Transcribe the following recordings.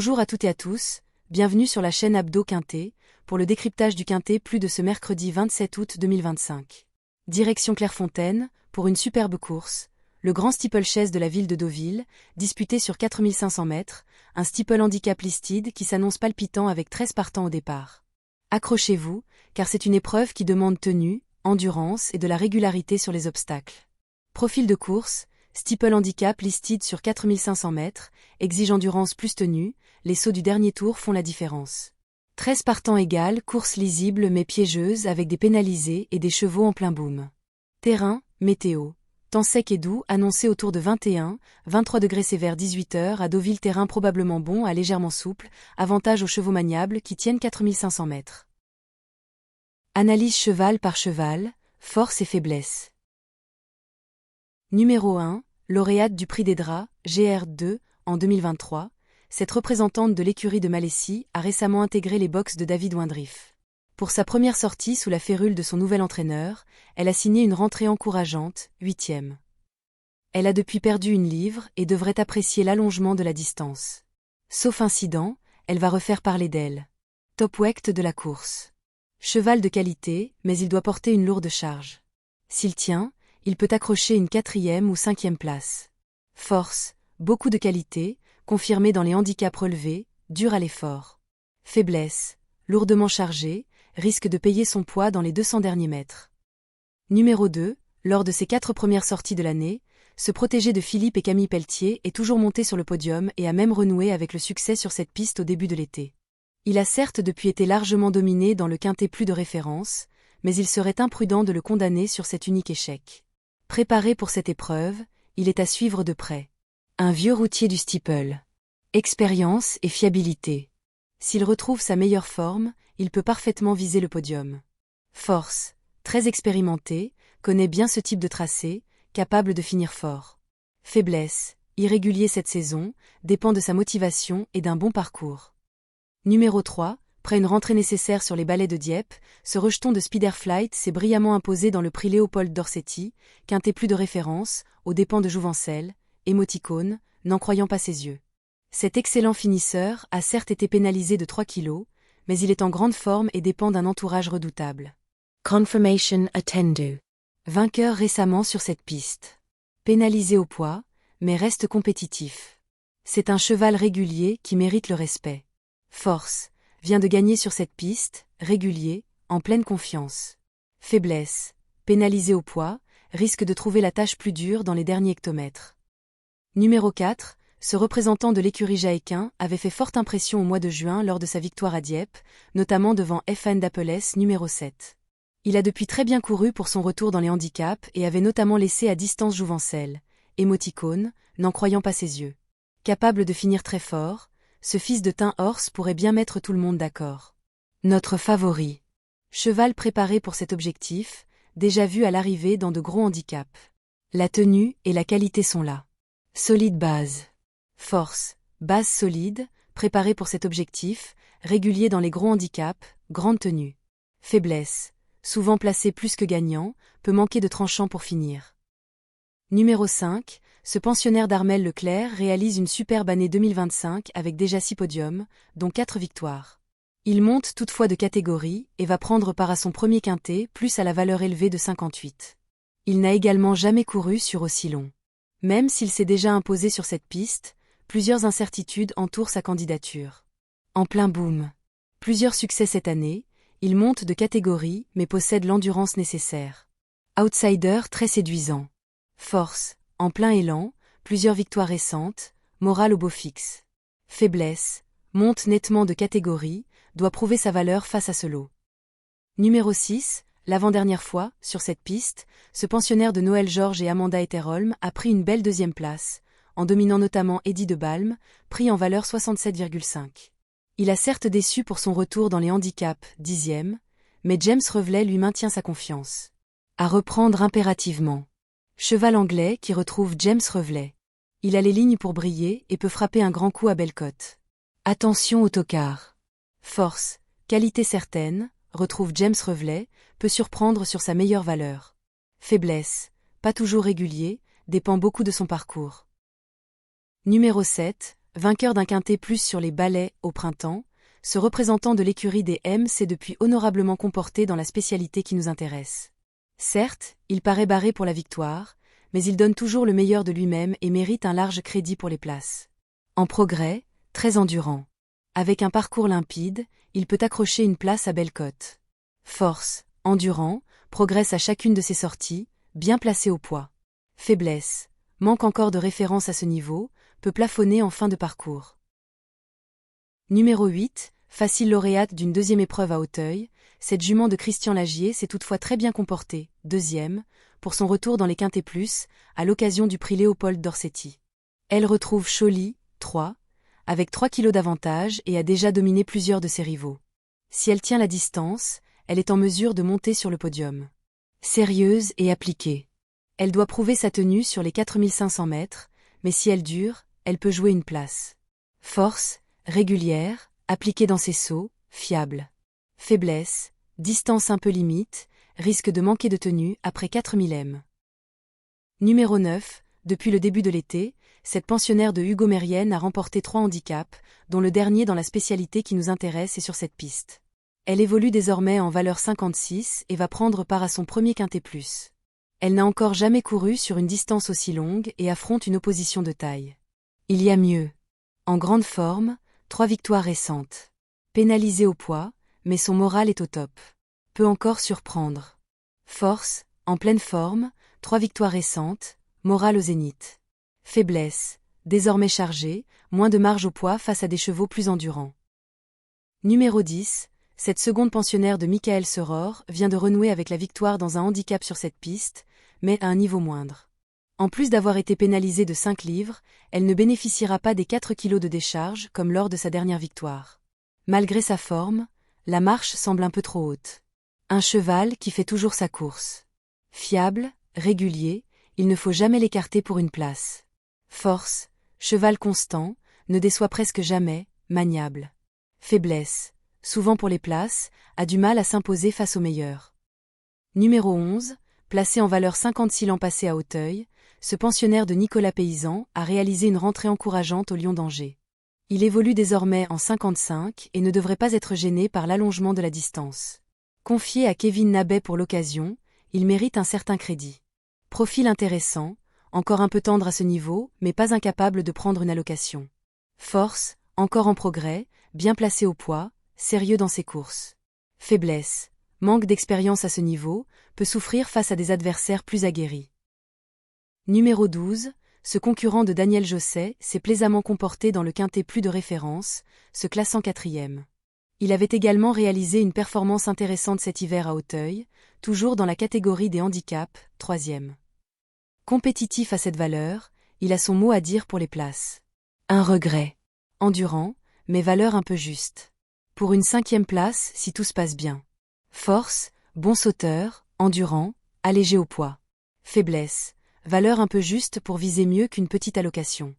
Bonjour à toutes et à tous, bienvenue sur la chaîne Abdo Quintet, pour le décryptage du Quintet plus de ce mercredi 27 août 2025. Direction Clairefontaine, pour une superbe course, le grand steeplechase de la ville de Deauville, disputé sur 4500 mètres, un steeple handicap listed qui s'annonce palpitant avec 13 partants au départ. Accrochez-vous, car c'est une épreuve qui demande tenue, endurance et de la régularité sur les obstacles. Profil de course, steeple handicap listed sur 4500 mètres, exige endurance plus tenue, les sauts du dernier tour font la différence. 13 partants égale, course lisible mais piégeuse avec des pénalisés et des chevaux en plein boom. Terrain, météo. Temps sec et doux annoncé autour de 21-23 degrés sévères 18h à Deauville. Terrain probablement bon à légèrement souple, avantage aux chevaux maniables qui tiennent 4500 mètres. Analyse cheval par cheval, force et faiblesse. Numéro 1, lauréate du prix des draps, GR2, en 2023, cette représentante de l'écurie de Malaisie a récemment intégré les box de David Windriff. Pour sa première sortie sous la férule de son nouvel entraîneur, elle a signé une rentrée encourageante, 8e. Elle a depuis perdu 1 livre et devrait apprécier l'allongement de la distance. Sauf incident, elle va refaire parler d'elle. Top weight de la course. Cheval de qualité, mais il doit porter une lourde charge. S'il tient, il peut accrocher une 4e ou 5e place. Force, beaucoup de qualité, confirmée dans les handicaps relevés, dur à l'effort. Faiblesse, lourdement chargé, risque de payer son poids dans les 200 derniers mètres. Numéro 2, lors de ses 4 premières sorties de l'année, ce protégé de Philippe et Camille Pelletier est toujours monté sur le podium et a même renoué avec le succès sur cette piste au début de l'été. Il a certes depuis été largement dominé dans le quintet plus de référence, mais il serait imprudent de le condamner sur cet unique échec. Préparé pour cette épreuve, il est à suivre de près. Un vieux routier du steeple. Expérience et fiabilité. S'il retrouve sa meilleure forme, il peut parfaitement viser le podium. Force, très expérimenté, connaît bien ce type de tracé, capable de finir fort. Faiblesse, irrégulier cette saison, dépend de sa motivation et d'un bon parcours. Numéro 3, après une rentrée nécessaire sur les balais de Dieppe, ce rejeton de Spiderflight s'est brillamment imposé dans le prix Léopold Dorsetti, quintet plus de référence, aux dépens de Jouvencel, émoticône, n'en croyant pas ses yeux. Cet excellent finisseur a certes été pénalisé de 3 kilos, mais il est en grande forme et dépend d'un entourage redoutable. Confirmation Attendo. Vainqueur récemment sur cette piste. Pénalisé au poids, mais reste compétitif. C'est un cheval régulier qui mérite le respect. Force, vient de gagner sur cette piste, régulier, en pleine confiance. Faiblesse, pénalisé au poids, risque de trouver la tâche plus dure dans les derniers hectomètres. Numéro 4, ce représentant de l'écurie Jaéquin avait fait forte impression au mois de juin lors de sa victoire à Dieppe, notamment devant F.N. d'Apelles numéro 7. Il a depuis très bien couru pour son retour dans les handicaps et avait notamment laissé à distance Jouvencel, émoticône, n'en croyant pas ses yeux. Capable de finir très fort, ce fils de Tin-Horse pourrait bien mettre tout le monde d'accord. Notre favori. Cheval préparé pour cet objectif, déjà vu à l'arrivée dans de gros handicaps. La tenue et la qualité sont là. Solide base. Force, base solide, préparé pour cet objectif, régulier dans les gros handicaps, grande tenue. Faiblesse, souvent placé plus que gagnant, peut manquer de tranchant pour finir. Numéro 5, ce pensionnaire d'Armel Leclerc réalise une superbe année 2025 avec déjà 6 podiums, dont 4 victoires. Il monte toutefois de catégorie et va prendre part à son premier quintet plus à la valeur élevée de 58. Il n'a également jamais couru sur aussi long. Même s'il s'est déjà imposé sur cette piste, plusieurs incertitudes entourent sa candidature. En plein boom. Plusieurs succès cette année, il monte de catégorie mais possède l'endurance nécessaire. Outsider très séduisant. Force, en plein élan, plusieurs victoires récentes, morale au beau fixe. Faiblesse, monte nettement de catégorie, doit prouver sa valeur face à ce lot. Numéro 6, l'avant-dernière fois, sur cette piste, ce pensionnaire de Noël Georges et Amanda Etterholm a pris une belle 2e place, en dominant notamment Eddie de Balme, pris en valeur 67,5. Il a certes déçu pour son retour dans les handicaps, 10e, mais James Revelet lui maintient sa confiance. À reprendre impérativement. Cheval anglais qui retrouve James Revelet. Il a les lignes pour briller et peut frapper un grand coup à belle cote. Attention au tocard. Force, qualité certaine, retrouve James Revelet, peut surprendre sur sa meilleure valeur. Faiblesse, pas toujours régulier, dépend beaucoup de son parcours. Numéro 7, vainqueur d'un quintet plus sur les balais au printemps, ce représentant de l'écurie des M s'est depuis honorablement comporté dans la spécialité qui nous intéresse. Certes, il paraît barré pour la victoire, mais il donne toujours le meilleur de lui-même et mérite un large crédit pour les places. En progrès, très endurant. Avec un parcours limpide, il peut accrocher une place à belle cote. Force, endurant, progresse à chacune de ses sorties, bien placé au poids. Faiblesse, manque encore de référence à ce niveau, peut plafonner en fin de parcours. Numéro 8, facile lauréate d'une deuxième épreuve à Auteuil, cette jument de Christian Lagier s'est toutefois très bien comportée, deuxième, pour son retour dans les quintets plus, à l'occasion du prix Léopold Dorsetti. Elle retrouve Choly, 3, avec 3 kilos d'avantage et a déjà dominé plusieurs de ses rivaux. Si elle tient la distance, elle est en mesure de monter sur le podium. Sérieuse et appliquée. Elle doit prouver sa tenue sur les 4500 mètres, mais si elle dure, elle peut jouer une place. Force, régulière, appliquée dans ses sauts, fiable. Faiblesse, distance un peu limite, risque de manquer de tenue après 4000 m. Numéro 9, depuis le début de l'été, cette pensionnaire de Hugo Mérienne a remporté 3 handicaps, dont le dernier dans la spécialité qui nous intéresse est sur cette piste. Elle évolue désormais en valeur 56 et va prendre part à son premier quintet plus. Elle n'a encore jamais couru sur une distance aussi longue et affronte une opposition de taille. Il y a mieux. En grande forme, 3 victoires récentes. Pénalisée au poids, mais son moral est au top. Peut encore surprendre. Force, en pleine forme, 3 victoires récentes, moral au zénith. Faiblesse, désormais chargée, moins de marge au poids face à des chevaux plus endurants. Numéro 10, cette seconde pensionnaire de Michael Seror vient de renouer avec la victoire dans un handicap sur cette piste, mais à un niveau moindre. En plus d'avoir été pénalisée de 5 livres, elle ne bénéficiera pas des 4 kilos de décharge comme lors de sa dernière victoire. Malgré sa forme, la marche semble un peu trop haute. Un cheval qui fait toujours sa course. Fiable, régulier, il ne faut jamais l'écarter pour une place. Force, cheval constant, ne déçoit presque jamais, maniable. Faiblesse, souvent pour les places, a du mal à s'imposer face aux meilleurs. Numéro 11, placé en valeur 56 l'an passé à Auteuil, ce pensionnaire de Nicolas Paysan a réalisé une rentrée encourageante au Lion d'Angers. Il évolue désormais en 55 et ne devrait pas être gêné par l'allongement de la distance. Confié à Kevin Nabet pour l'occasion, il mérite un certain crédit. Profil intéressant, encore un peu tendre à ce niveau, mais pas incapable de prendre une allocation. Force, encore en progrès, bien placé au poids, sérieux dans ses courses. Faiblesse, manque d'expérience à ce niveau, peut souffrir face à des adversaires plus aguerris. Numéro 12, ce concurrent de Daniel Josset s'est plaisamment comporté dans le quintet plus de référence, se classant 4e. Il avait également réalisé une performance intéressante cet hiver à Auteuil, toujours dans la catégorie des handicaps, 3e. Compétitif à cette valeur, il a son mot à dire pour les places. Un regret. Endurant, mais valeur un peu juste. Pour une 5e place si tout se passe bien. Force, bon sauteur, endurant, allégé au poids. Faiblesse, valeur un peu juste pour viser mieux qu'une petite allocation.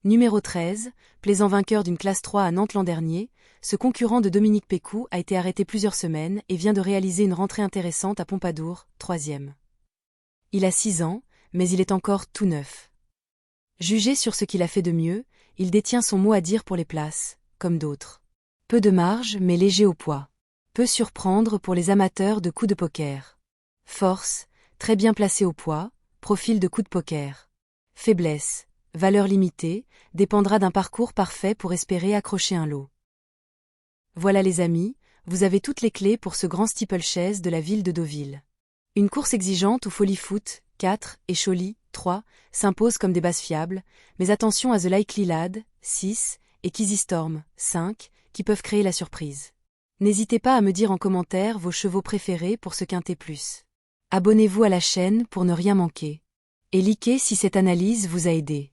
Numéro 13, plaisant vainqueur d'une classe 3 à Nantes l'an dernier, ce concurrent de Dominique Pécou a été arrêté plusieurs semaines et vient de réaliser une rentrée intéressante à Pompadour, 3e. Il a 6 ans, mais il est encore tout neuf. Jugé sur ce qu'il a fait de mieux, il détient son mot à dire pour les places, comme d'autres. Peu de marge mais léger au poids. Peut surprendre pour les amateurs de coups de poker. Force, très bien placé au poids, profil de coup de poker. Faiblesse, valeur limitée, dépendra d'un parcours parfait pour espérer accrocher un lot. Voilà les amis, vous avez toutes les clés pour ce grand steeplechase de la ville de Deauville. Une course exigeante où Folly Foot, 4, et Choly, 3, s'imposent comme des bases fiables, mais attention à The Likely Lad, 6, et Kizzy Storm, 5, qui peuvent créer la surprise. N'hésitez pas à me dire en commentaire vos chevaux préférés pour ce quintet plus. Abonnez-vous à la chaîne pour ne rien manquer. Et likez si cette analyse vous a aidé.